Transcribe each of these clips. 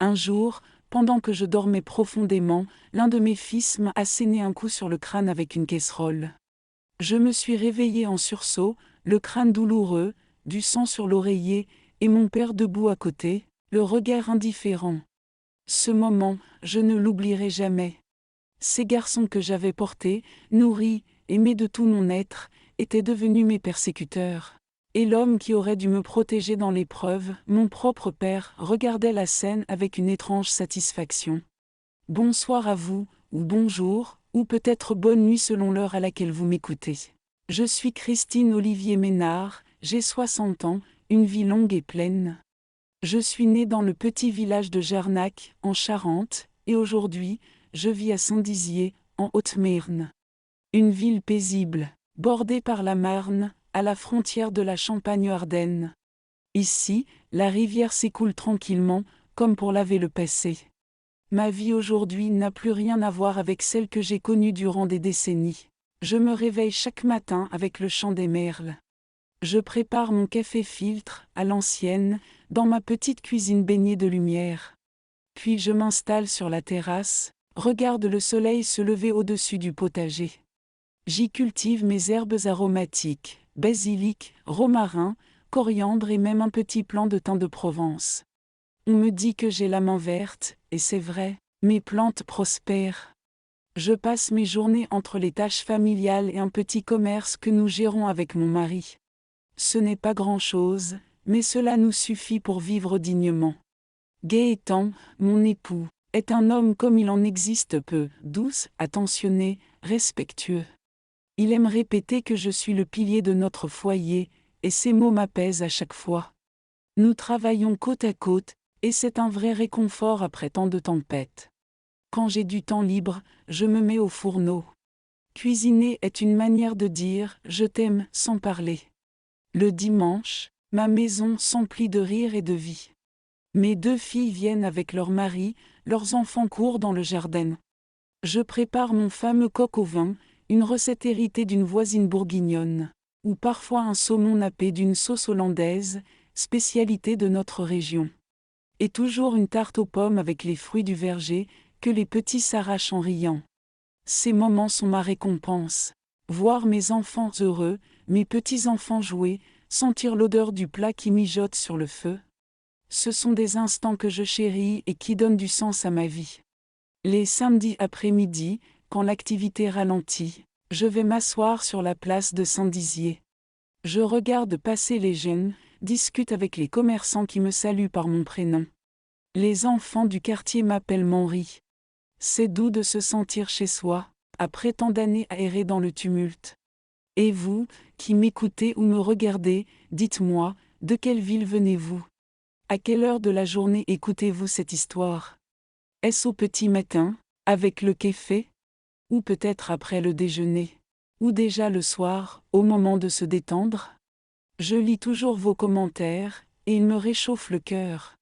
Un jour, pendant que je dormais profondément, l'un de mes fils m'a asséné un coup sur le crâne avec une casserole. Je me suis réveillée en sursaut, le crâne douloureux, du sang sur l'oreiller, et mon père debout à côté, le regard indifférent. Ce moment, je ne l'oublierai jamais. Ces garçons que j'avais portés, nourris, aimés de tout mon être, étaient devenus mes persécuteurs. Et l'homme qui aurait dû me protéger dans l'épreuve, mon propre père, regardait la scène avec une étrange satisfaction. Bonsoir à vous, ou bonjour, ou peut-être bonne nuit selon l'heure à laquelle vous m'écoutez. Je suis Christine Olivier Ménard, j'ai 60 ans, une vie longue et pleine. Je suis née dans le petit village de Jarnac, en Charente, et aujourd'hui, je vis à Saint-Dizier, en Haute-Marne. Une ville paisible, bordée par la Marne, à la frontière de la Champagne-Ardenne. Ici, la rivière s'écoule tranquillement, comme pour laver le passé. Ma vie aujourd'hui n'a plus rien à voir avec celle que j'ai connue durant des décennies. Je me réveille chaque matin avec le chant des merles. Je prépare mon café filtre, à l'ancienne, dans ma petite cuisine baignée de lumière. Puis je m'installe sur la terrasse, regarde le soleil se lever au-dessus du potager. J'y cultive mes herbes aromatiques, basilic, romarin, coriandre et même un petit plant de thym de Provence. On me dit que j'ai la main verte, et c'est vrai, mes plantes prospèrent. Je passe mes journées entre les tâches familiales et un petit commerce que nous gérons avec mon mari. Ce n'est pas grand-chose, mais cela nous suffit pour vivre dignement. Gaëtan, mon époux, est un homme comme il en existe peu, douce, attentionné, respectueux. Il aime répéter que je suis le pilier de notre foyer, et ces mots m'apaisent à chaque fois. Nous travaillons côte à côte, et c'est un vrai réconfort après tant de tempêtes. Quand j'ai du temps libre, je me mets au fourneau. Cuisiner est une manière de dire « je t'aime » sans parler. Le dimanche, ma maison s'emplit de rire et de vie. Mes 2 filles viennent avec leur mari, leurs enfants courent dans le jardin. Je prépare mon fameux coq au vin, une recette héritée d'une voisine bourguignonne, ou parfois un saumon nappé d'une sauce hollandaise, spécialité de notre région. Et toujours une tarte aux pommes avec les fruits du verger, que les petits s'arrachent en riant. Ces moments sont ma récompense. Voir mes enfants heureux, mes petits-enfants jouer, sentir l'odeur du plat qui mijote sur le feu. Ce sont des instants que je chéris et qui donnent du sens à ma vie. Les samedis après-midi, quand l'activité ralentit, je vais m'asseoir sur la place de Saint-Dizier. Je regarde passer les jeunes, discute avec les commerçants qui me saluent par mon prénom. Les enfants du quartier m'appellent Henri. C'est doux de se sentir chez soi, après tant d'années à errer dans le tumulte. Et vous, qui m'écoutez ou me regardez, dites-moi, de quelle ville venez-vous? À quelle heure de la journée écoutez-vous cette histoire? Est-ce au petit matin, avec le café? Ou peut-être après le déjeuner? Ou déjà le soir, au moment de se détendre? Je lis toujours vos commentaires, et ils me réchauffent le cœur.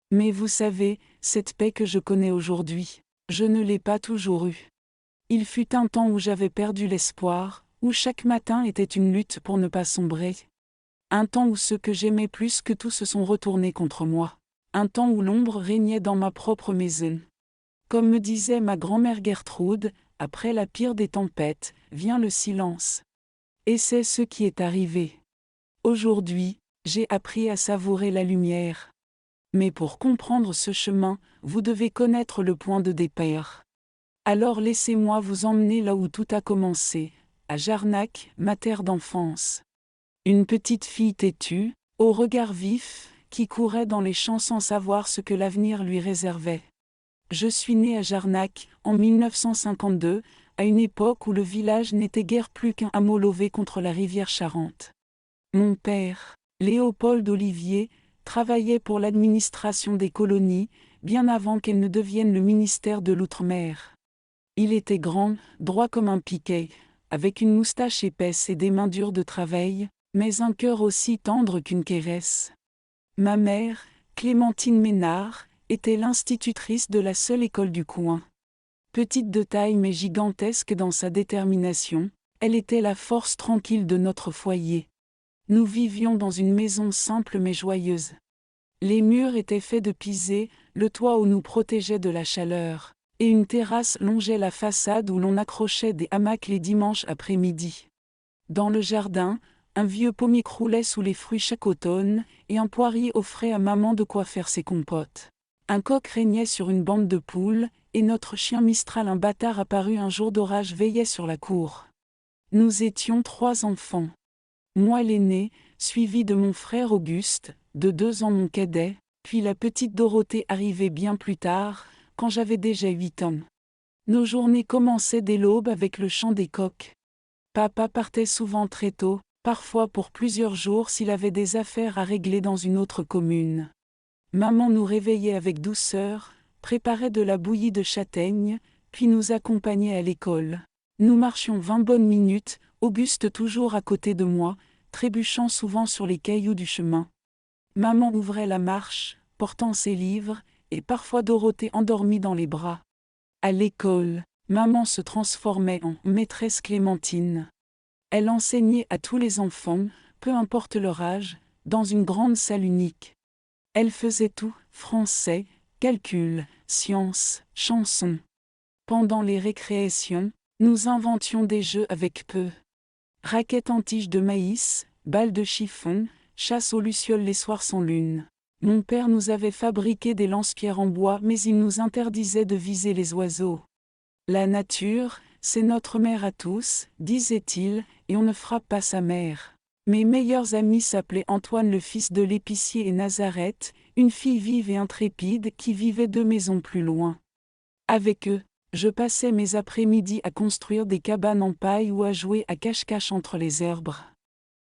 Mais vous savez, cette paix que je connais aujourd'hui, je ne l'ai pas toujours eue. Il fut un temps où j'avais perdu l'espoir, où chaque matin était une lutte pour ne pas sombrer. Un temps où ceux que j'aimais plus que tout se sont retournés contre moi. Un temps où l'ombre régnait dans ma propre maison. Comme me disait ma grand-mère Gertrude, après la pire des tempêtes, vient le silence. Et c'est ce qui est arrivé. Aujourd'hui, j'ai appris à savourer la lumière. Mais pour comprendre ce chemin, vous devez connaître le point de départ. Alors laissez-moi vous emmener là où tout a commencé, à Jarnac, ma terre d'enfance. Une petite fille têtue, au regard vif, qui courait dans les champs sans savoir ce que l'avenir lui réservait. Je suis née à Jarnac, en 1952, à une époque où le village n'était guère plus qu'un hameau lové contre la rivière Charente. Mon père, Léopold Olivier, travaillait pour l'administration des colonies, bien avant qu'elle ne devienne le ministère de l'Outre-mer. Il était grand, droit comme un piquet, avec une moustache épaisse et des mains dures de travail, mais un cœur aussi tendre qu'une caresse. Ma mère, Clémentine Ménard, était l'institutrice de la seule école du coin. Petite de taille mais gigantesque dans sa détermination, elle était la force tranquille de notre foyer. Nous vivions dans une maison simple mais joyeuse. Les murs étaient faits de pisé, le toit nous protégeait de la chaleur, et une terrasse longeait la façade où l'on accrochait des hamacs les dimanches après-midi. Dans le jardin, un vieux pommier croulait sous les fruits chaque automne, et un poirier offrait à maman de quoi faire ses compotes. Un coq régnait sur une bande de poules, et notre chien Mistral, un bâtard apparu un jour d'orage, veillait sur la cour. Nous étions 3 enfants. Moi l'aîné, suivi de mon frère Auguste, de 2 ans mon cadet, puis la petite Dorothée arrivait bien plus tard, quand j'avais déjà 8 ans. Nos journées commençaient dès l'aube avec le chant des coqs. Papa partait souvent très tôt, parfois pour plusieurs jours s'il avait des affaires à régler dans une autre commune. Maman nous réveillait avec douceur, préparait de la bouillie de châtaigne, puis nous accompagnait à l'école. Nous marchions 20 bonnes minutes, Auguste toujours à côté de moi, trébuchant souvent sur les cailloux du chemin. Maman ouvrait la marche, portant ses livres, et parfois Dorothée endormie dans les bras. À l'école, maman se transformait en maîtresse Clémentine. Elle enseignait à tous les enfants, peu importe leur âge, dans une grande salle unique. Elle faisait tout, français, calcul, sciences, chansons. Pendant les récréations, nous inventions des jeux avec peu. Raquettes en tige de maïs, balles de chiffon, chasse aux lucioles les soirs sans lune. Mon père nous avait fabriqué des lance-pierres en bois, mais il nous interdisait de viser les oiseaux. La nature, c'est notre mère à tous, disait-il, et on ne frappe pas sa mère. Mes meilleurs amis s'appelaient Antoine le fils de l'épicier et Nazareth, une fille vive et intrépide qui vivait 2 maisons plus loin. Avec eux, je passais mes après-midi à construire des cabanes en paille ou à jouer à cache-cache entre les herbes.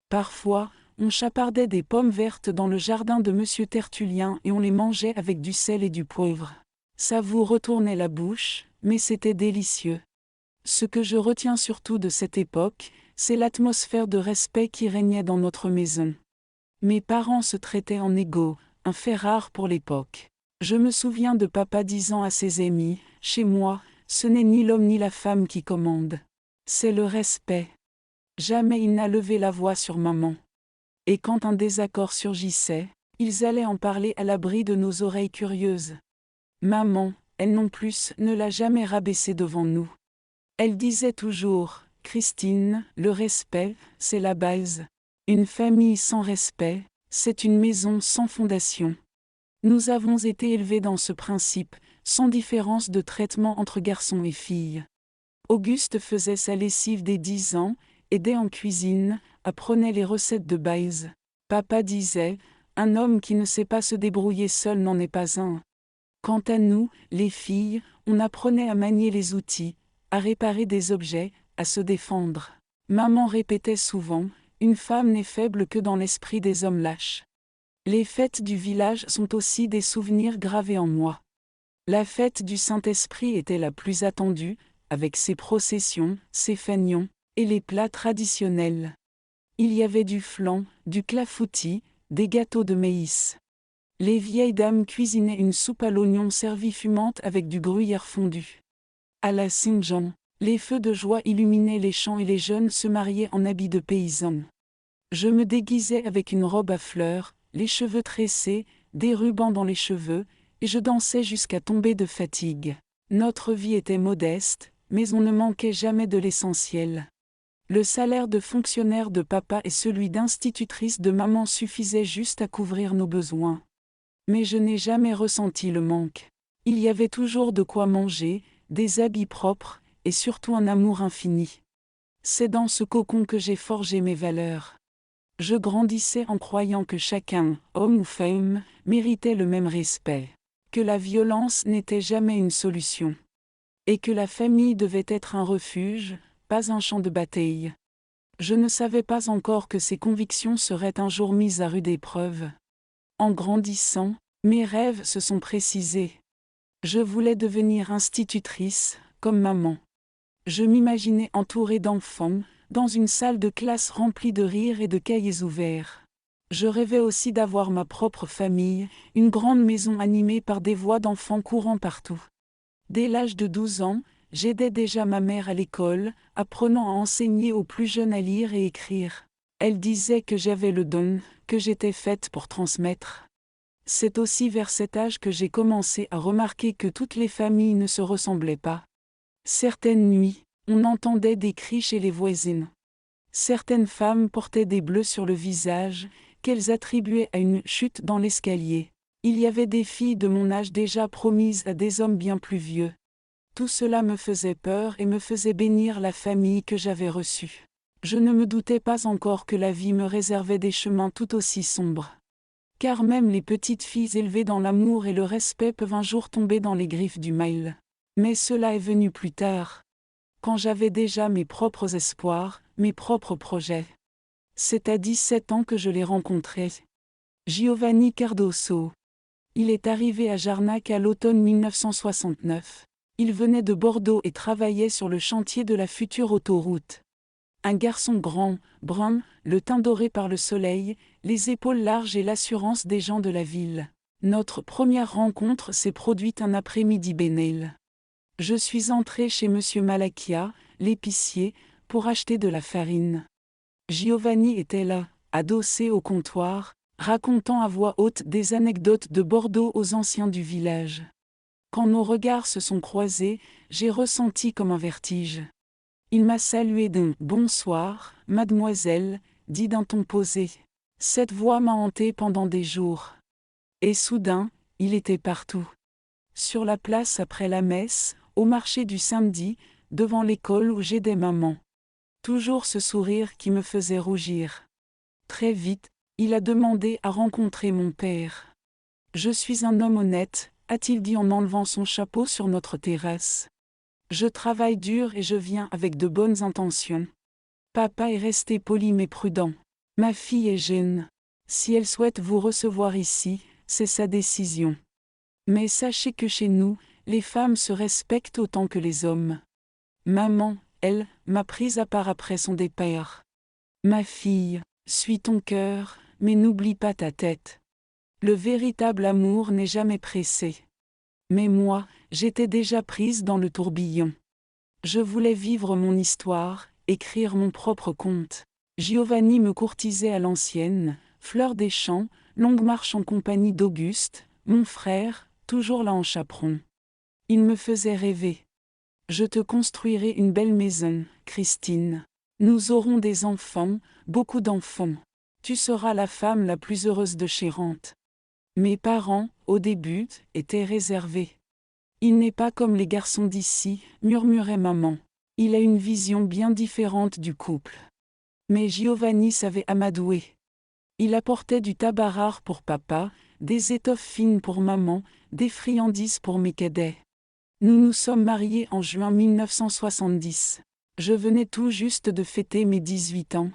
Parfois, on chapardait des pommes vertes dans le jardin de Monsieur Tertullien et on les mangeait avec du sel et du poivre. Ça vous retournait la bouche, mais c'était délicieux. Ce que je retiens surtout de cette époque, c'est l'atmosphère de respect qui régnait dans notre maison. Mes parents se traitaient en égaux, un fait rare pour l'époque. Je me souviens de papa disant à ses amis, « Chez moi, ce n'est ni l'homme ni la femme qui commande. C'est le respect. » Jamais il n'a levé la voix sur maman. Et quand un désaccord surgissait, ils allaient en parler à l'abri de nos oreilles curieuses. Maman, elle non plus, ne l'a jamais rabaissé devant nous. Elle disait toujours, « Christine, le respect, c'est la base. Une famille sans respect, c'est une maison sans fondation. » Nous avons été élevés dans ce principe, sans différence de traitement entre garçons et filles. Auguste faisait sa lessive dès 10 ans, aidait en cuisine, apprenait les recettes de Baïse. Papa disait, « Un homme qui ne sait pas se débrouiller seul n'en est pas un. » Quant à nous, les filles, on apprenait à manier les outils, à réparer des objets, à se défendre. Maman répétait souvent, « Une femme n'est faible que dans l'esprit des hommes lâches. » Les fêtes du village sont aussi des souvenirs gravés en moi. La fête du Saint-Esprit était la plus attendue, avec ses processions, ses fanions, et les plats traditionnels. Il y avait du flan, du clafoutis, des gâteaux de maïs. Les vieilles dames cuisinaient une soupe à l'oignon servie fumante avec du gruyère fondu. À la Saint-Jean, les feux de joie illuminaient les champs et les jeunes se mariaient en habits de paysans. Je me déguisais avec une robe à fleurs, les cheveux tressés, des rubans dans les cheveux, et je dansais jusqu'à tomber de fatigue. Notre vie était modeste, mais on ne manquait jamais de l'essentiel. Le salaire de fonctionnaire de papa et celui d'institutrice de maman suffisaient juste à couvrir nos besoins. Mais je n'ai jamais ressenti le manque. Il y avait toujours de quoi manger, des habits propres, et surtout un amour infini. C'est dans ce cocon que j'ai forgé mes valeurs. Je grandissais en croyant que chacun, homme ou femme, méritait le même respect, que la violence n'était jamais une solution, et que la famille devait être un refuge, pas un champ de bataille. Je ne savais pas encore que ces convictions seraient un jour mises à rude épreuve. En grandissant, mes rêves se sont précisés. Je voulais devenir institutrice, comme maman. Je m'imaginais entourée d'enfants, dans une salle de classe remplie de rires et de cahiers ouverts. Je rêvais aussi d'avoir ma propre famille, une grande maison animée par des voix d'enfants courant partout. Dès l'âge de 12 ans, j'aidais déjà ma mère à l'école, apprenant à enseigner aux plus jeunes à lire et écrire. Elle disait que j'avais le don, que j'étais faite pour transmettre. C'est aussi vers cet âge que j'ai commencé à remarquer que toutes les familles ne se ressemblaient pas. Certaines nuits, on entendait des cris chez les voisines. Certaines femmes portaient des bleus sur le visage, qu'elles attribuaient à une chute dans l'escalier. Il y avait des filles de mon âge déjà promises à des hommes bien plus vieux. Tout cela me faisait peur et me faisait bénir la famille que j'avais reçue. Je ne me doutais pas encore que la vie me réservait des chemins tout aussi sombres. Car même les petites filles élevées dans l'amour et le respect peuvent un jour tomber dans les griffes du mal. Mais cela est venu plus tard, quand j'avais déjà mes propres espoirs, mes propres projets. C'est à 17 ans que je l'ai rencontré. Giovanni Cardoso. Il est arrivé à Jarnac à l'automne 1969. Il venait de Bordeaux et travaillait sur le chantier de la future autoroute. Un garçon grand, brun, le teint doré par le soleil, les épaules larges et l'assurance des gens de la ville. Notre première rencontre s'est produite un après-midi bénil. Je suis entré chez Monsieur Malakia, l'épicier, pour acheter de la farine. Giovanni était là, adossé au comptoir, racontant à voix haute des anecdotes de Bordeaux aux anciens du village. Quand nos regards se sont croisés, j'ai ressenti comme un vertige. Il m'a salué d'un « bonsoir, mademoiselle », dit d'un ton posé. Cette voix m'a hanté pendant des jours. Et soudain, il était partout. Sur la place après la messe, au marché du samedi, devant l'école où j'aidais maman. Toujours ce sourire qui me faisait rougir. Très vite, il a demandé à rencontrer mon père. « Je suis un homme honnête », a-t-il dit en enlevant son chapeau sur notre terrasse. Je travaille dur et je viens avec de bonnes intentions. Papa est resté poli mais prudent. Ma fille est jeune. Si elle souhaite vous recevoir ici, c'est sa décision. Mais sachez que chez nous, les femmes se respectent autant que les hommes. Maman, elle, m'a prise à part après son départ. Ma fille, suis ton cœur, mais n'oublie pas ta tête. Le véritable amour n'est jamais pressé. Mais moi, j'étais déjà prise dans le tourbillon. Je voulais vivre mon histoire, écrire mon propre conte. Giovanni me courtisait à l'ancienne, fleur des champs, longue marche en compagnie d'Auguste, mon frère, toujours là en chaperon. Il me faisait rêver. Je te construirai une belle maison, Christine. Nous aurons des enfants, beaucoup d'enfants. Tu seras la femme la plus heureuse de Chérante. Mes parents, au début, étaient réservés. Il n'est pas comme les garçons d'ici, murmurait maman. Il a une vision bien différente du couple. Mais Giovanni savait amadouer. Il apportait du tabac rare pour papa, des étoffes fines pour maman, des friandises pour mes cadets. Nous nous sommes mariés en juin 1970. Je venais tout juste de fêter mes 18 ans.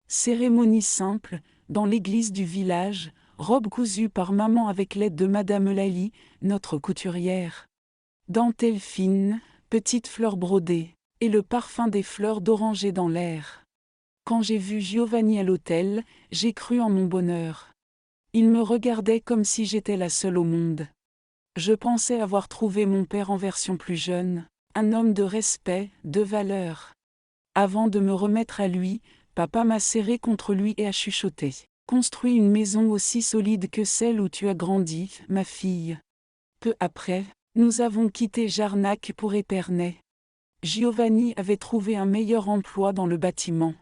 Cérémonie simple, dans l'église du village, robe cousue par maman avec l'aide de Madame Lally, notre couturière. Dentelle fine, petites fleurs brodées, et le parfum des fleurs d'oranger dans l'air. Quand j'ai vu Giovanni à l'hôtel, j'ai cru en mon bonheur. Il me regardait comme si j'étais la seule au monde. Je pensais avoir trouvé mon père en version plus jeune, un homme de respect, de valeur. Avant de me remettre à lui, papa m'a serré contre lui et a chuchoté. Construis une maison aussi solide que celle où tu as grandi, ma fille. Peu après, nous avons quitté Jarnac pour Épernay. Giovanni avait trouvé un meilleur emploi dans le bâtiment.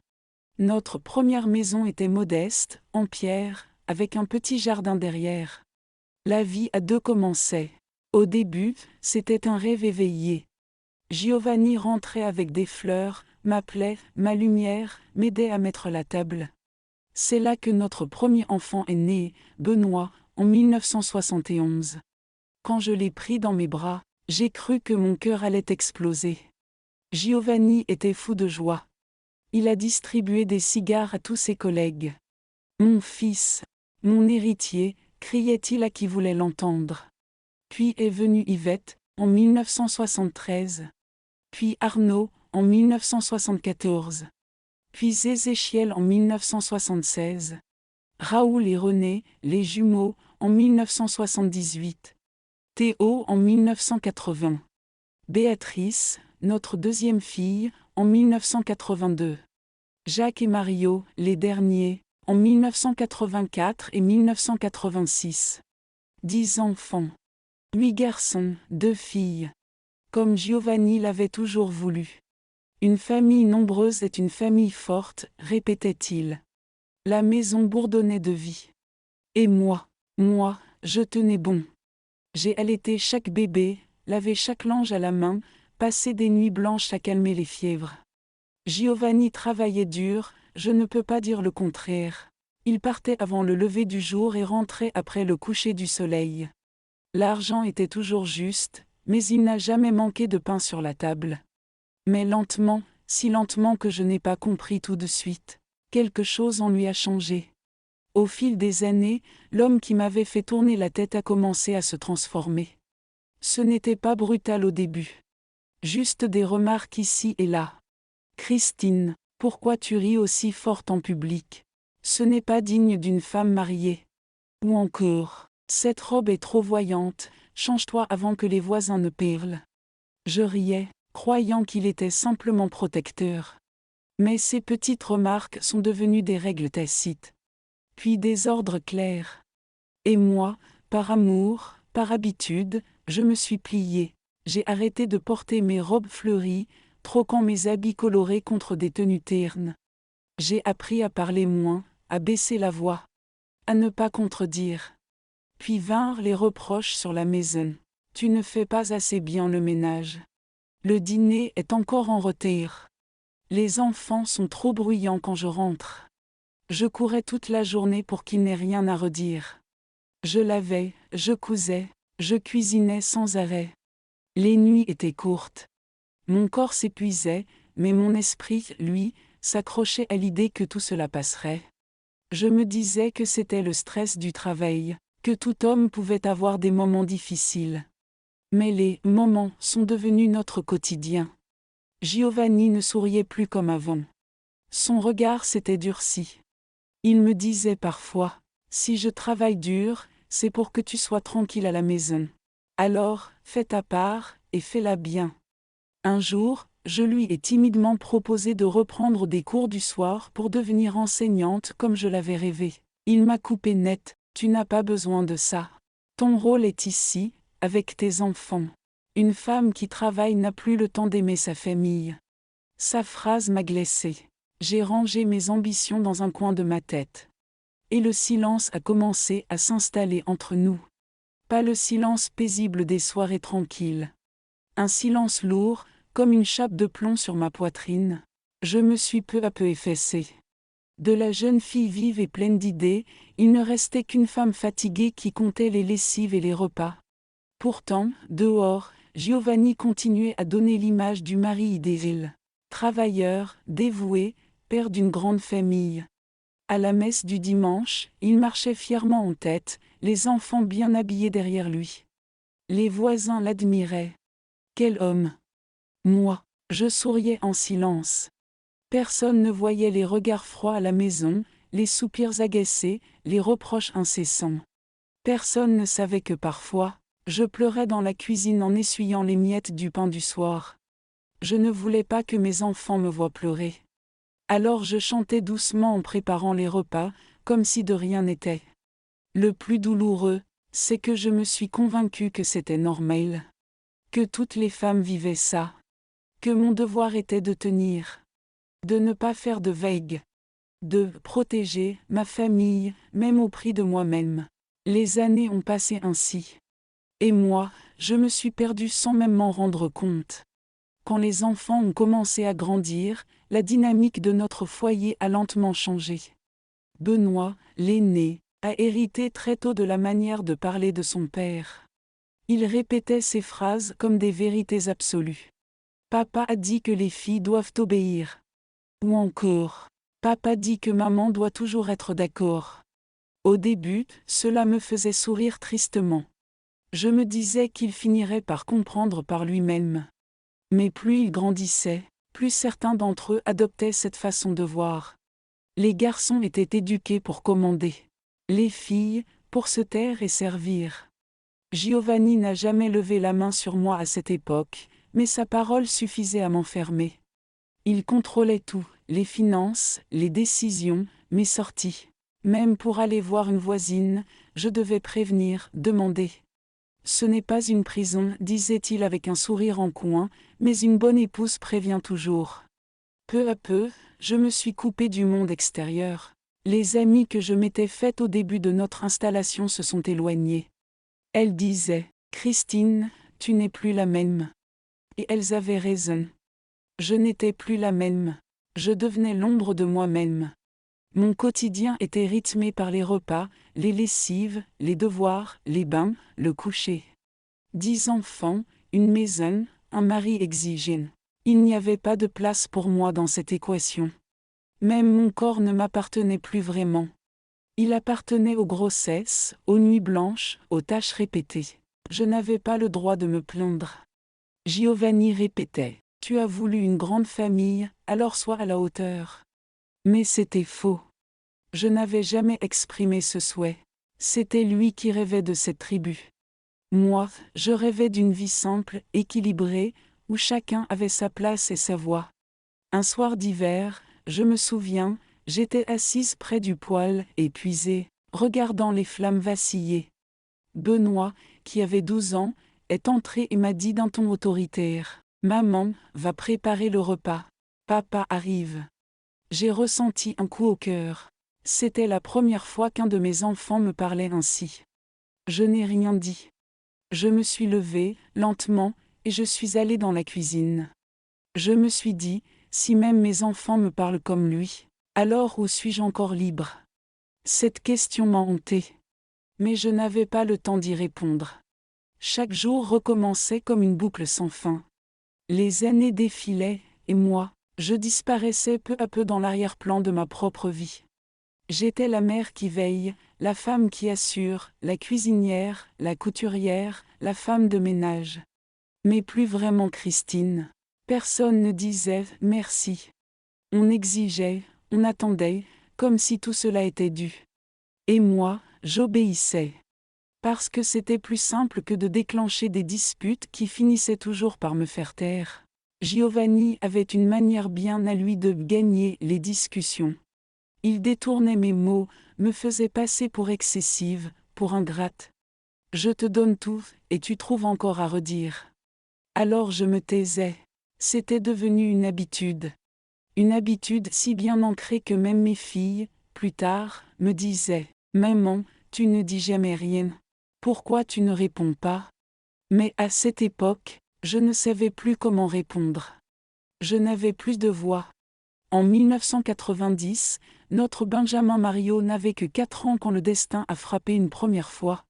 Notre première maison était modeste, en pierre, avec un petit jardin derrière. La vie à deux commençait. Au début, c'était un rêve éveillé. Giovanni rentrait avec des fleurs, m'appelait, ma lumière, m'aidait à mettre la table. C'est là que notre premier enfant est né, Benoît, en 1971. Quand je l'ai pris dans mes bras, j'ai cru que mon cœur allait exploser. Giovanni était fou de joie. Il a distribué des cigares à tous ses collègues. « Mon fils, mon héritier », criait-il à qui voulait l'entendre. Puis est venue Yvette, en 1973. Puis Arnaud, en 1974. Puis Ézéchiel en 1976. Raoul et René, les jumeaux, en 1978. Théo en 1980. Béatrice, notre deuxième fille, en 1982. Jacques et Mario, les derniers, en 1984 et 1986. 10 enfants. 8 garçons, 2 filles. Comme Giovanni l'avait toujours voulu. Une famille nombreuse est une famille forte, répétait-il. La maison bourdonnait de vie. Et moi, je tenais bon. J'ai allaité chaque bébé, lavé chaque linge à la main, passé des nuits blanches à calmer les fièvres. Giovanni travaillait dur, je ne peux pas dire le contraire. Il partait avant le lever du jour et rentrait après le coucher du soleil. L'argent était toujours juste, mais il n'a jamais manqué de pain sur la table. Mais lentement, si lentement que je n'ai pas compris tout de suite, quelque chose en lui a changé. Au fil des années, l'homme qui m'avait fait tourner la tête a commencé à se transformer. Ce n'était pas brutal au début. Juste des remarques ici et là. Christine, pourquoi tu ris aussi fort en public? Ce n'est pas digne d'une femme mariée. Ou encore, cette robe est trop voyante, change-toi avant que les voisins ne parlent. Je riais, croyant qu'il était simplement protecteur. Mais ces petites remarques sont devenues des règles tacites. Puis des ordres clairs. Et moi, par amour, par habitude, je me suis pliée. J'ai arrêté de porter mes robes fleuries, troquant mes habits colorés contre des tenues ternes. J'ai appris à parler moins, à baisser la voix, à ne pas contredire. Puis vinrent les reproches sur la maison. Tu ne fais pas assez bien le ménage. Le dîner est encore en retard. Les enfants sont trop bruyants quand je rentre. Je courais toute la journée pour qu'il n'ait rien à redire. Je lavais, je cousais, je cuisinais sans arrêt. Les nuits étaient courtes. Mon corps s'épuisait, mais mon esprit, lui, s'accrochait à l'idée que tout cela passerait. Je me disais que c'était le stress du travail, que tout homme pouvait avoir des moments difficiles. Mais les moments sont devenus notre quotidien. Giovanni ne souriait plus comme avant. Son regard s'était durci. Il me disait parfois, « Si je travaille dur, c'est pour que tu sois tranquille à la maison. Alors, fais ta part, et fais-la bien. » Un jour, je lui ai timidement proposé de reprendre des cours du soir pour devenir enseignante comme je l'avais rêvé. Il m'a coupé net, « Tu n'as pas besoin de ça. Ton rôle est ici, avec tes enfants. Une femme qui travaille n'a plus le temps d'aimer sa famille. » Sa phrase m'a glacée. J'ai rangé mes ambitions dans un coin de ma tête. Et le silence a commencé à s'installer entre nous. Pas le silence paisible des soirées tranquilles. Un silence lourd, comme une chape de plomb sur ma poitrine. Je me suis peu à peu effacée. De la jeune fille vive et pleine d'idées, il ne restait qu'une femme fatiguée qui comptait les lessives et les repas. Pourtant, dehors, Giovanni continuait à donner l'image du mari idéal. Travailleur, dévoué, père d'une grande famille. À la messe du dimanche, il marchait fièrement en tête, les enfants bien habillés derrière lui. Les voisins l'admiraient. Quel homme! Moi, je souriais en silence. Personne ne voyait les regards froids à la maison, les soupirs agacés, les reproches incessants. Personne ne savait que parfois, je pleurais dans la cuisine en essuyant les miettes du pain du soir. Je ne voulais pas que mes enfants me voient pleurer. Alors je chantais doucement en préparant les repas, comme si de rien n'était. Le plus douloureux, c'est que je me suis convaincue que c'était normal. Que toutes les femmes vivaient ça. Que mon devoir était de tenir. De ne pas faire de vagues. De protéger ma famille, même au prix de moi-même. Les années ont passé ainsi. Et moi, je me suis perdue sans même m'en rendre compte. Quand les enfants ont commencé à grandir, la dynamique de notre foyer a lentement changé. Benoît, l'aîné, a hérité très tôt de la manière de parler de son père. Il répétait ces phrases comme des vérités absolues. Papa a dit que les filles doivent obéir. Ou encore, papa dit que maman doit toujours être d'accord. Au début, cela me faisait sourire tristement. Je me disais qu'il finirait par comprendre par lui-même. Mais plus il grandissait, plus certains d'entre eux adoptaient cette façon de voir. Les garçons étaient éduqués pour commander. Les filles, pour se taire et servir. Giovanni n'a jamais levé la main sur moi à cette époque, mais sa parole suffisait à m'enfermer. Il contrôlait tout, les finances, les décisions, mes sorties. Même pour aller voir une voisine, je devais prévenir, demander. Ce n'est pas une prison, disait-il avec un sourire en coin, mais une bonne épouse prévient toujours. Peu à peu, je me suis coupé du monde extérieur. Les amis que je m'étais faits au début de notre installation se sont éloignés. Elles disaient, « Christine, tu n'es plus la même. » Et elles avaient raison. Je n'étais plus la même. Je devenais l'ombre de moi-même. Mon quotidien était rythmé par les repas, les lessives, les devoirs, les bains, le coucher. 10 enfants, une maison, un mari exigeant. Il n'y avait pas de place pour moi dans cette équation. Même mon corps ne m'appartenait plus vraiment. Il appartenait aux grossesses, aux nuits blanches, aux tâches répétées. Je n'avais pas le droit de me plaindre. Giovanni répétait, « Tu as voulu une grande famille, alors sois à la hauteur. » Mais c'était faux. Je n'avais jamais exprimé ce souhait. C'était lui qui rêvait de cette tribu. Moi, je rêvais d'une vie simple, équilibrée, où chacun avait sa place et sa voix. Un soir d'hiver, je me souviens, j'étais assise près du poêle, épuisée, regardant les flammes vaciller. Benoît, qui avait 12 ans, est entré et m'a dit d'un ton autoritaire, « Maman, va préparer le repas. Papa arrive. » J'ai ressenti un coup au cœur. C'était la première fois qu'un de mes enfants me parlait ainsi. Je n'ai rien dit. Je me suis levée, lentement, et je suis allée dans la cuisine. Je me suis dit, si même mes enfants me parlent comme lui, alors où suis-je encore libre? Cette question m'a hantée. Mais je n'avais pas le temps d'y répondre. Chaque jour recommençait comme une boucle sans fin. Les années défilaient, et moi, je disparaissais peu à peu dans l'arrière-plan de ma propre vie. J'étais la mère qui veille, la femme qui assure, la cuisinière, la couturière, la femme de ménage. Mais plus vraiment Christine. Personne ne disait « merci ». On exigeait, on attendait, comme si tout cela était dû. Et moi, j'obéissais. Parce que c'était plus simple que de déclencher des disputes qui finissaient toujours par me faire taire. Giovanni avait une manière bien à lui de gagner les discussions. Il détournait mes mots, me faisait passer pour excessive, pour ingrate. Je te donne tout, et tu trouves encore à redire. Alors je me taisais. C'était devenu une habitude. Une habitude si bien ancrée que même mes filles, plus tard, me disaient « Maman, tu ne dis jamais rien. Pourquoi tu ne réponds pas ?» Mais à cette époque, je ne savais plus comment répondre. Je n'avais plus de voix. En 1990, notre Benjamin Mario n'avait que 4 ans quand le destin a frappé une première fois.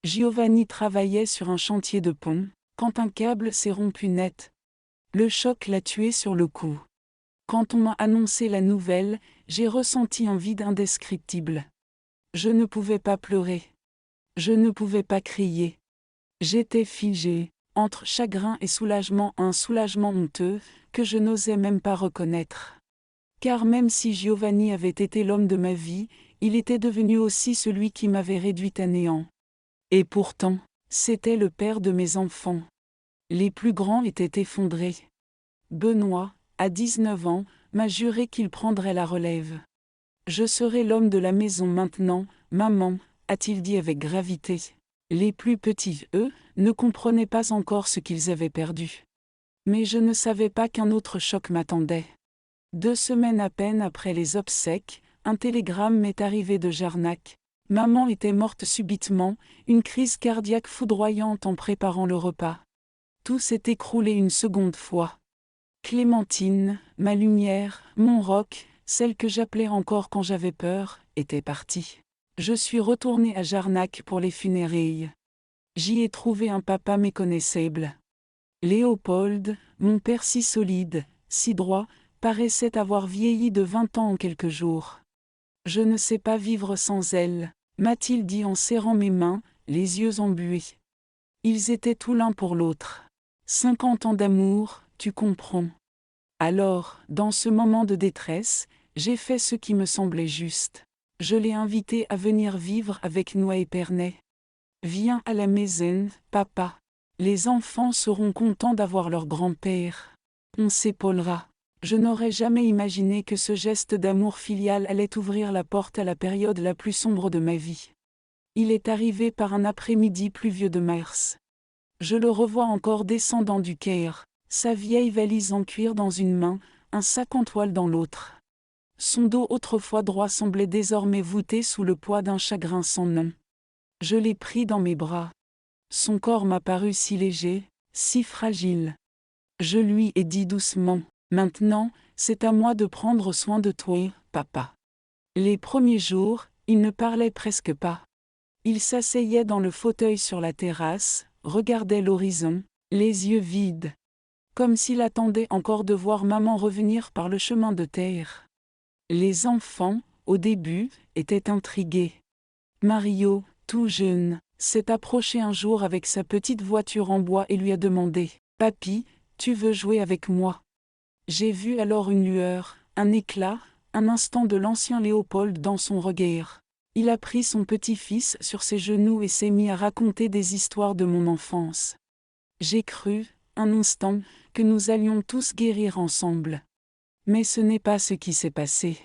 Giovanni travaillait sur un chantier de pont, quand un câble s'est rompu net. Le choc l'a tué sur le coup. Quand on m'a annoncé la nouvelle, j'ai ressenti un vide indescriptible. Je ne pouvais pas pleurer. Je ne pouvais pas crier. J'étais figée, entre chagrin et soulagement, un soulagement honteux, que je n'osais même pas reconnaître. Car même si Giovanni avait été l'homme de ma vie, il était devenu aussi celui qui m'avait réduit à néant. Et pourtant, c'était le père de mes enfants. Les plus grands étaient effondrés. Benoît, à 19 ans, m'a juré qu'il prendrait la relève. « Je serai l'homme de la maison maintenant, maman », a-t-il dit avec gravité. Les plus petits, eux, ne comprenaient pas encore ce qu'ils avaient perdu. Mais je ne savais pas qu'un autre choc m'attendait. 2 semaines à peine après les obsèques, un télégramme m'est arrivé de Jarnac. Maman était morte subitement, une crise cardiaque foudroyante en préparant le repas. Tout s'est écroulé une seconde fois. Clémentine, ma lumière, mon roc, celle que j'appelais encore quand j'avais peur, était partie. Je suis retournée à Jarnac pour les funérailles. J'y ai trouvé un papa méconnaissable. Léopold, mon père si solide, si droit, paraissait avoir vieilli de 20 ans en quelques jours. « Je ne sais pas vivre sans elle », m'a-t-il dit en serrant mes mains, les yeux embués. Ils étaient tout l'un pour l'autre. 50 ans d'amour, tu comprends. Alors, dans ce moment de détresse, j'ai fait ce qui me semblait juste. Je l'ai invité à venir vivre avec nous à Épernay. « Viens à la maison, papa. Les enfants seront contents d'avoir leur grand-père. On s'épaulera. » Je n'aurais jamais imaginé que ce geste d'amour filial allait ouvrir la porte à la période la plus sombre de ma vie. Il est arrivé par un après-midi pluvieux de mars. Je le revois encore descendant du Caire, sa vieille valise en cuir dans une main, un sac en toile dans l'autre. Son dos autrefois droit semblait désormais voûté sous le poids d'un chagrin sans nom. Je l'ai pris dans mes bras. Son corps m'a paru si léger, si fragile. Je lui ai dit doucement, « Maintenant, c'est à moi de prendre soin de toi, papa. » Les premiers jours, il ne parlait presque pas. Il s'asseyait dans le fauteuil sur la terrasse, regardait l'horizon, les yeux vides. Comme s'il attendait encore de voir maman revenir par le chemin de terre. Les enfants, au début, étaient intrigués. Mario, tout jeune, s'est approché un jour avec sa petite voiture en bois et lui a demandé « Papy, tu veux jouer avec moi ?» J'ai vu alors une lueur, un éclat, un instant de l'ancien Léopold dans son regard. Il a pris son petit-fils sur ses genoux et s'est mis à raconter des histoires de mon enfance. J'ai cru, un instant, que nous allions tous guérir ensemble. Mais ce n'est pas ce qui s'est passé.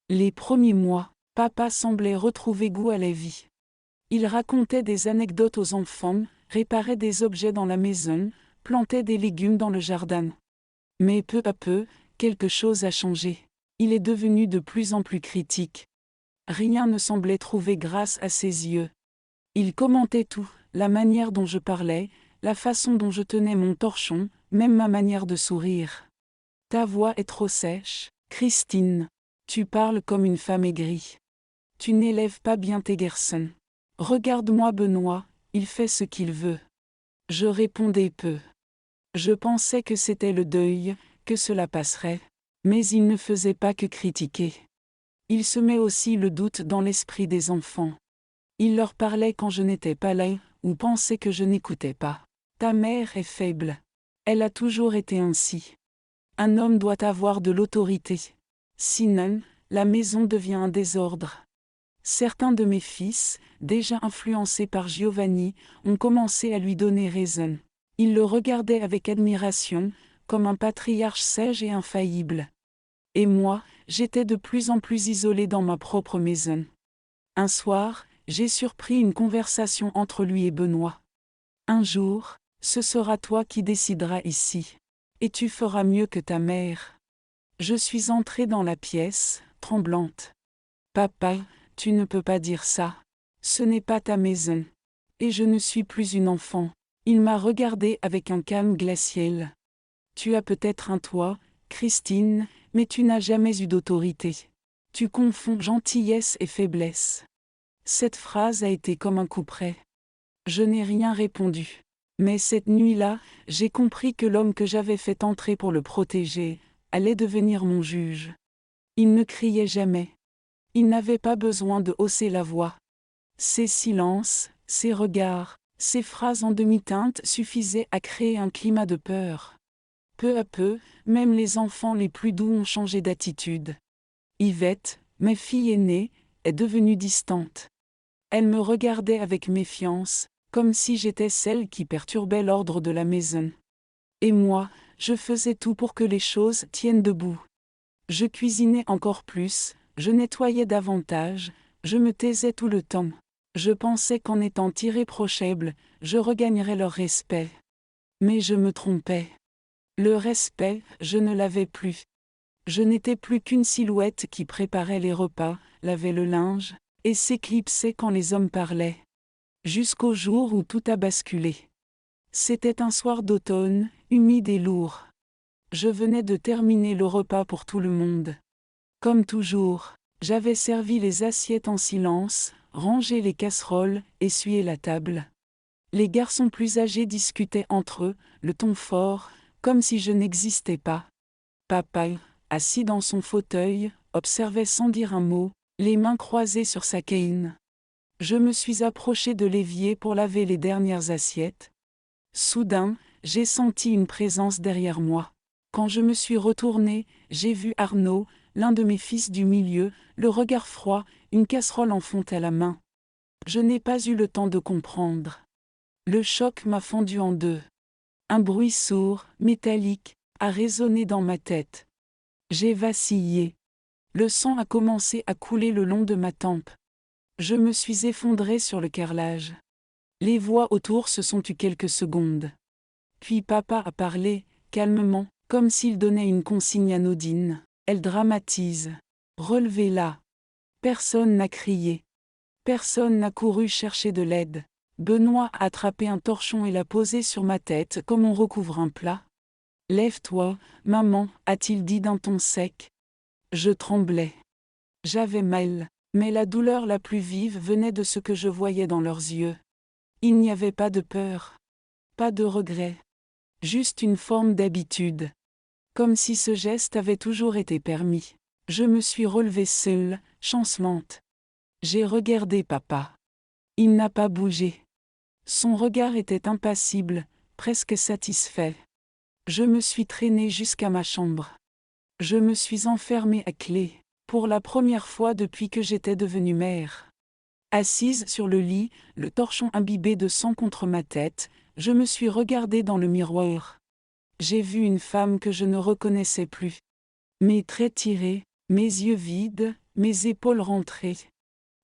Les premiers mois, papa semblait retrouver goût à la vie. Il racontait des anecdotes aux enfants, réparait des objets dans la maison, plantait des légumes dans le jardin. Mais peu à peu, quelque chose a changé. Il est devenu de plus en plus critique. Rien ne semblait trouver grâce à ses yeux. Il commentait tout, la manière dont je parlais, la façon dont je tenais mon torchon, même ma manière de sourire. « Ta voix est trop sèche, Christine. Tu parles comme une femme aigrie. Tu n'élèves pas bien tes garçons. Regarde-moi Benoît, il fait ce qu'il veut. » Je répondais peu. Je pensais que c'était le deuil, que cela passerait. Mais il ne faisait pas que critiquer. Il semait aussi le doute dans l'esprit des enfants. Il leur parlait quand je n'étais pas là, ou pensait que je n'écoutais pas. « Ta mère est faible. Elle a toujours été ainsi. Un homme doit avoir de l'autorité. Sinon, la maison devient un désordre. » Certains de mes fils, déjà influencés par Giovanni, ont commencé à lui donner raison. Ils le regardaient avec admiration, comme un patriarche sage et infaillible. Et moi, j'étais de plus en plus isolé dans ma propre maison. Un soir, j'ai surpris une conversation entre lui et Benoît. « Un jour, ce sera toi qui décideras ici. Et tu feras mieux que ta mère. » Je suis entrée dans la pièce, tremblante. « Papa, tu ne peux pas dire ça. Ce n'est pas ta maison. Et je ne suis plus une enfant. » Il m'a regardée avec un calme glacial. « Tu as peut-être un toit, Christine, mais tu n'as jamais eu d'autorité. Tu confonds gentillesse et faiblesse. » Cette phrase a été comme un couperet. Je n'ai rien répondu. Mais cette nuit-là, j'ai compris que l'homme que j'avais fait entrer pour le protéger allait devenir mon juge. Il ne criait jamais. Il n'avait pas besoin de hausser la voix. Ses silences, ses regards, ses phrases en demi-teinte suffisaient à créer un climat de peur. Peu à peu, même les enfants les plus doux ont changé d'attitude. Yvette, ma fille aînée, est devenue distante. Elle me regardait avec méfiance, comme si j'étais celle qui perturbait l'ordre de la maison. Et moi, je faisais tout pour que les choses tiennent debout. Je cuisinais encore plus, je nettoyais davantage, je me taisais tout le temps. Je pensais qu'en étant irréprochable, je regagnerais leur respect. Mais je me trompais. Le respect, je ne l'avais plus. Je n'étais plus qu'une silhouette qui préparait les repas, lavait le linge, et s'éclipsait quand les hommes parlaient. Jusqu'au jour où tout a basculé. C'était un soir d'automne, humide et lourd. Je venais de terminer le repas pour tout le monde. Comme toujours, j'avais servi les assiettes en silence, rangé les casseroles, essuyé la table. Les garçons plus âgés discutaient entre eux, le ton fort, comme si je n'existais pas. Papa, assis dans son fauteuil, observait sans dire un mot, les mains croisées sur sa canne. Je me suis approché de l'évier pour laver les dernières assiettes. Soudain, j'ai senti une présence derrière moi. Quand je me suis retourné, j'ai vu Arnaud, l'un de mes fils du milieu, le regard froid, une casserole en fonte à la main. Je n'ai pas eu le temps de comprendre. Le choc m'a fendu en deux. Un bruit sourd, métallique, a résonné dans ma tête. J'ai vacillé. Le sang a commencé à couler le long de ma tempe. Je me suis effondrée sur le carrelage. Les voix autour se sont tues quelques secondes. Puis papa a parlé, calmement, comme s'il donnait une consigne anodine. Elle dramatise. Relevez-la. Personne n'a crié. Personne n'a couru chercher de l'aide. Benoît a attrapé un torchon et l'a posé sur ma tête comme on recouvre un plat. Lève-toi, maman, a-t-il dit d'un ton sec. Je tremblais. J'avais mal, mais la douleur la plus vive venait de ce que je voyais dans leurs yeux. Il n'y avait pas de peur, pas de regret, juste une forme d'habitude. Comme si ce geste avait toujours été permis. Je me suis relevée seule, chancelante. J'ai regardé papa. Il n'a pas bougé. Son regard était impassible, presque satisfait. Je me suis traînée jusqu'à ma chambre. Je me suis enfermée à clé, pour la première fois depuis que j'étais devenue mère. Assise sur le lit, le torchon imbibé de sang contre ma tête, je me suis regardée dans le miroir. J'ai vu une femme que je ne reconnaissais plus. Mes traits tirés, mes yeux vides, mes épaules rentrées.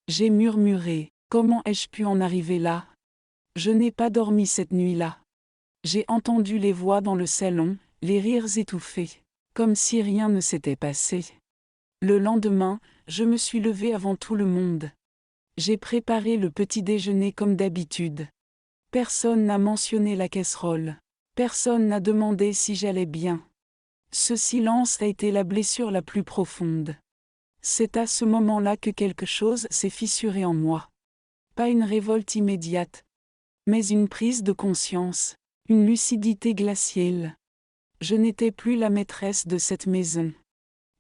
J'ai murmuré, comment ai-je pu en arriver là? Je n'ai pas dormi cette nuit-là. J'ai entendu les voix dans le salon, les rires étouffés, comme si rien ne s'était passé. Le lendemain, je me suis levée avant tout le monde. J'ai préparé le petit déjeuner comme d'habitude. Personne n'a mentionné la casserole. Personne n'a demandé si j'allais bien. Ce silence a été la blessure la plus profonde. C'est à ce moment-là que quelque chose s'est fissuré en moi. Pas une révolte immédiate, mais une prise de conscience, une lucidité glaciale. Je n'étais plus la maîtresse de cette maison.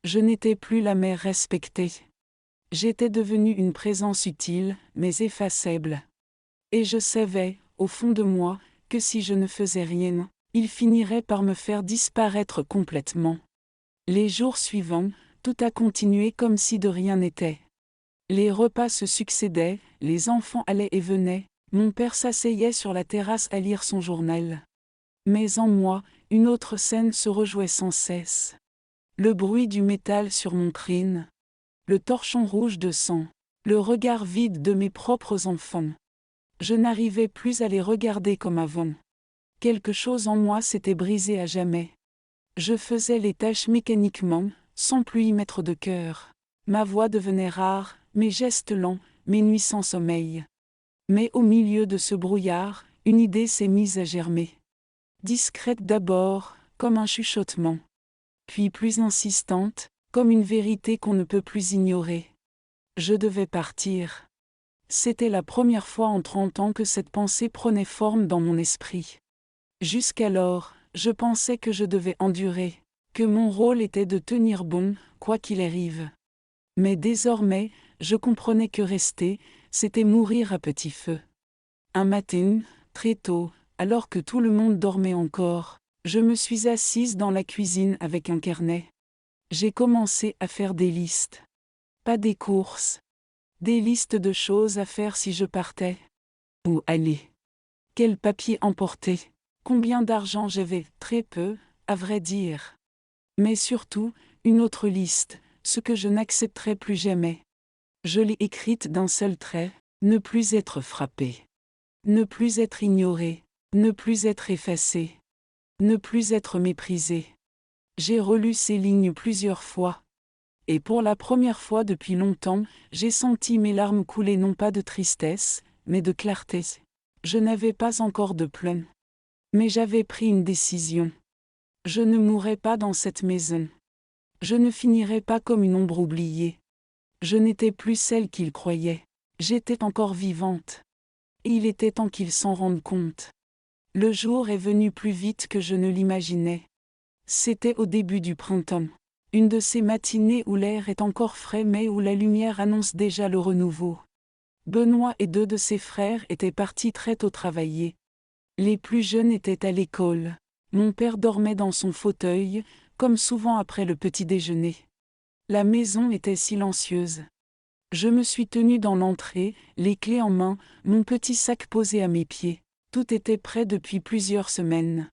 Je n'étais plus la mère respectée. J'étais devenue une présence utile, mais effaçable. Et je savais, au fond de moi, que si je ne faisais rien, il finirait par me faire disparaître complètement. Les jours suivants, tout a continué comme si de rien n'était. Les repas se succédaient, les enfants allaient et venaient, mon père s'asseyait sur la terrasse à lire son journal. Mais en moi, une autre scène se rejouait sans cesse. Le bruit du métal sur mon crâne, le torchon rouge de sang, le regard vide de mes propres enfants. Je n'arrivais plus à les regarder comme avant. Quelque chose en moi s'était brisé à jamais. Je faisais les tâches mécaniquement, sans plus y mettre de cœur. Ma voix devenait rare, mes gestes lents, mes nuits sans sommeil. Mais au milieu de ce brouillard, une idée s'est mise à germer. Discrète d'abord, comme un chuchotement. Puis plus insistante, comme une vérité qu'on ne peut plus ignorer. Je devais partir. C'était la première fois en 30 ans que cette pensée prenait forme dans mon esprit. Jusqu'alors, je pensais que je devais endurer, que mon rôle était de tenir bon, quoi qu'il arrive. Mais désormais, je comprenais que rester, c'était mourir à petit feu. Un matin, très tôt, alors que tout le monde dormait encore, je me suis assise dans la cuisine avec un carnet. J'ai commencé à faire des listes. Pas des courses. Des listes de choses à faire si je partais. Où aller? Quel papier emporter? Combien d'argent j'avais? Très peu, à vrai dire. Mais surtout, une autre liste, ce que je n'accepterai plus jamais. Je l'ai écrite d'un seul trait, ne plus être frappé. Ne plus être ignoré, ne plus être effacé. Ne plus être méprisé. J'ai relu ces lignes plusieurs fois. Et pour la première fois depuis longtemps, j'ai senti mes larmes couler non pas de tristesse, mais de clarté. Je n'avais pas encore de plomb. Mais j'avais pris une décision. Je ne mourrais pas dans cette maison. Je ne finirais pas comme une ombre oubliée. Je n'étais plus celle qu'il croyait. J'étais encore vivante. Et il était temps qu'ils s'en rendent compte. Le jour est venu plus vite que je ne l'imaginais. C'était au début du printemps. Une de ces matinées où l'air est encore frais mais où la lumière annonce déjà le renouveau. Benoît et 2 de ses frères étaient partis très tôt travailler. Les plus jeunes étaient à l'école. Mon père dormait dans son fauteuil, comme souvent après le petit déjeuner. La maison était silencieuse. Je me suis tenue dans l'entrée, les clés en main, mon petit sac posé à mes pieds. Tout était prêt depuis plusieurs semaines.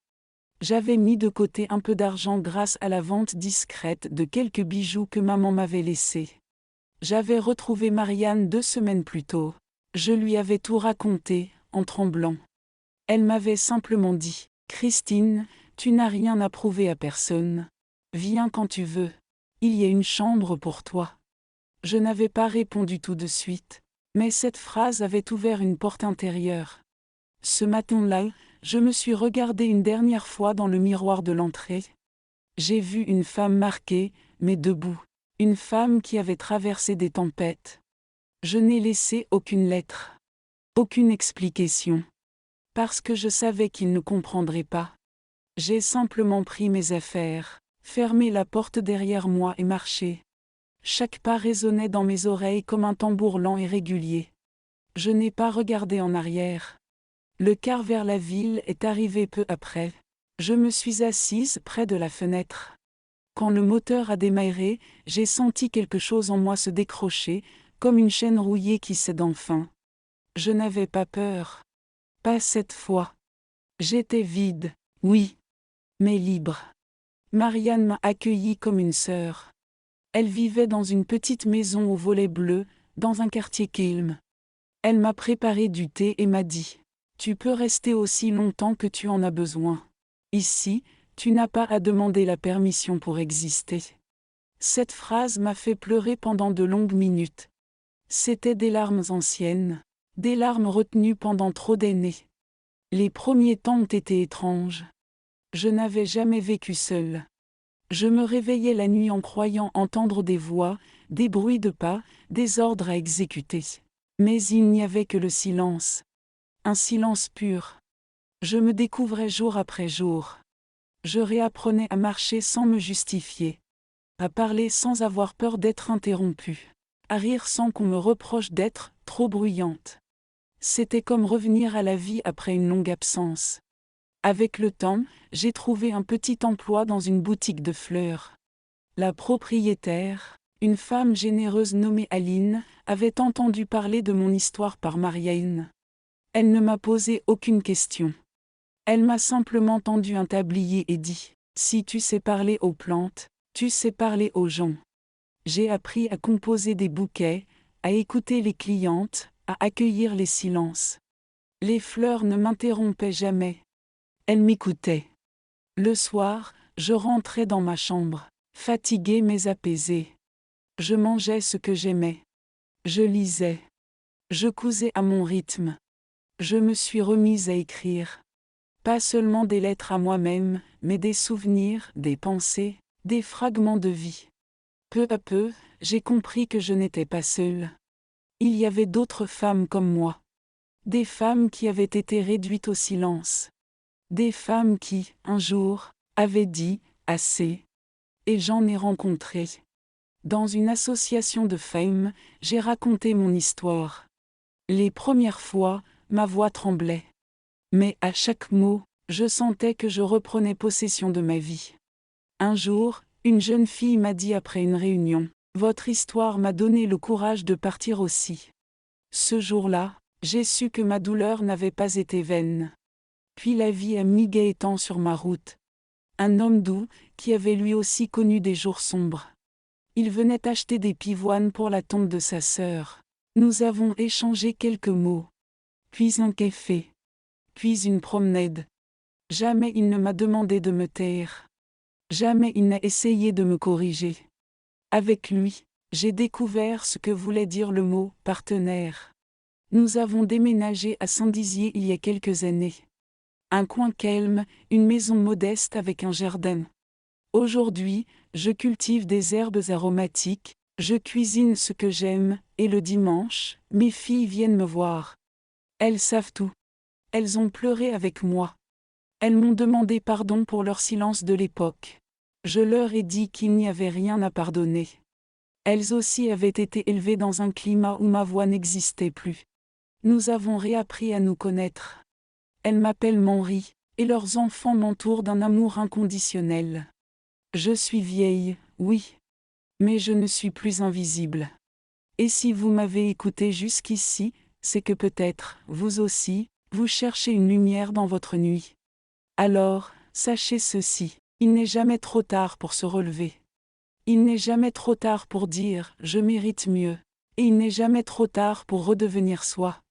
J'avais mis de côté un peu d'argent grâce à la vente discrète de quelques bijoux que maman m'avait laissés. J'avais retrouvé Marianne 2 semaines plus tôt. Je lui avais tout raconté, en tremblant. Elle m'avait simplement dit « Christine, tu n'as rien à prouver à personne. Viens quand tu veux. Il y a une chambre pour toi. » Je n'avais pas répondu tout de suite, mais cette phrase avait ouvert une porte intérieure. Ce matin-là, je me suis regardée une dernière fois dans le miroir de l'entrée. J'ai vu une femme marquée, mais debout. Une femme qui avait traversé des tempêtes. Je n'ai laissé aucune lettre. Aucune explication. Parce que je savais qu'il ne comprendrait pas. J'ai simplement pris mes affaires, fermé la porte derrière moi et marché. Chaque pas résonnait dans mes oreilles comme un tambour lent et régulier. Je n'ai pas regardé en arrière. Le car vers la ville est arrivé peu après. Je me suis assise près de la fenêtre. Quand le moteur a démarré, j'ai senti quelque chose en moi se décrocher, comme une chaîne rouillée qui cède enfin. Je n'avais pas peur. Pas cette fois. J'étais vide, oui, mais libre. Marianne m'a accueillie comme une sœur. Elle vivait dans une petite maison aux volets bleus, dans un quartier calme. Elle m'a préparé du thé et m'a dit « Tu peux rester aussi longtemps que tu en as besoin. Ici, tu n'as pas à demander la permission pour exister. » Cette phrase m'a fait pleurer pendant de longues minutes. C'étaient des larmes anciennes, des larmes retenues pendant trop d'années. Les premiers temps ont été étranges. Je n'avais jamais vécu seule. Je me réveillais la nuit en croyant entendre des voix, des bruits de pas, des ordres à exécuter. Mais il n'y avait que le silence. Un silence pur. Je me découvrais jour après jour. Je réapprenais à marcher sans me justifier. À parler sans avoir peur d'être interrompue. À rire sans qu'on me reproche d'être trop bruyante. C'était comme revenir à la vie après une longue absence. Avec le temps, j'ai trouvé un petit emploi dans une boutique de fleurs. La propriétaire, une femme généreuse nommée Aline, avait entendu parler de mon histoire par Marianne. Elle ne m'a posé aucune question. Elle m'a simplement tendu un tablier et dit « Si tu sais parler aux plantes, tu sais parler aux gens. » J'ai appris à composer des bouquets, à écouter les clientes, à accueillir les silences. Les fleurs ne m'interrompaient jamais. Elles m'écoutaient. Le soir, je rentrais dans ma chambre, fatiguée mais apaisée. Je mangeais ce que j'aimais. Je lisais. Je cousais à mon rythme. Je me suis remise à écrire. Pas seulement des lettres à moi-même, mais des souvenirs, des pensées, des fragments de vie. Peu à peu, j'ai compris que je n'étais pas seule. Il y avait d'autres femmes comme moi. Des femmes qui avaient été réduites au silence. Des femmes qui, un jour, avaient dit « assez ». Et j'en ai rencontré. Dans une association de femmes, j'ai raconté mon histoire. Les premières fois, ma voix tremblait. Mais à chaque mot, je sentais que je reprenais possession de ma vie. Un jour, une jeune fille m'a dit après une réunion « Votre histoire m'a donné le courage de partir aussi. » Ce jour-là, j'ai su que ma douleur n'avait pas été vaine. Puis la vie a mis Gaëtan sur ma route. Un homme doux, qui avait lui aussi connu des jours sombres. Il venait acheter des pivoines pour la tombe de sa sœur. Nous avons échangé quelques mots. Puis un café. Puis une promenade. Jamais il ne m'a demandé de me taire. Jamais il n'a essayé de me corriger. Avec lui, j'ai découvert ce que voulait dire le mot « partenaire ». Nous avons déménagé à Saint-Dizier il y a quelques années. Un coin calme, une maison modeste avec un jardin. Aujourd'hui, je cultive des herbes aromatiques, je cuisine ce que j'aime, et le dimanche, mes filles viennent me voir. Elles savent tout. Elles ont pleuré avec moi. Elles m'ont demandé pardon pour leur silence de l'époque. Je leur ai dit qu'il n'y avait rien à pardonner. Elles aussi avaient été élevées dans un climat où ma voix n'existait plus. Nous avons réappris à nous connaître. Elles m'appellent Manri, et leurs enfants m'entourent d'un amour inconditionnel. Je suis vieille, oui. Mais je ne suis plus invisible. Et si vous m'avez écouté jusqu'ici, c'est que peut-être, vous aussi, vous cherchez une lumière dans votre nuit. Alors, sachez ceci, il n'est jamais trop tard pour se relever. Il n'est jamais trop tard pour dire « je mérite mieux ». Et il n'est jamais trop tard pour redevenir soi.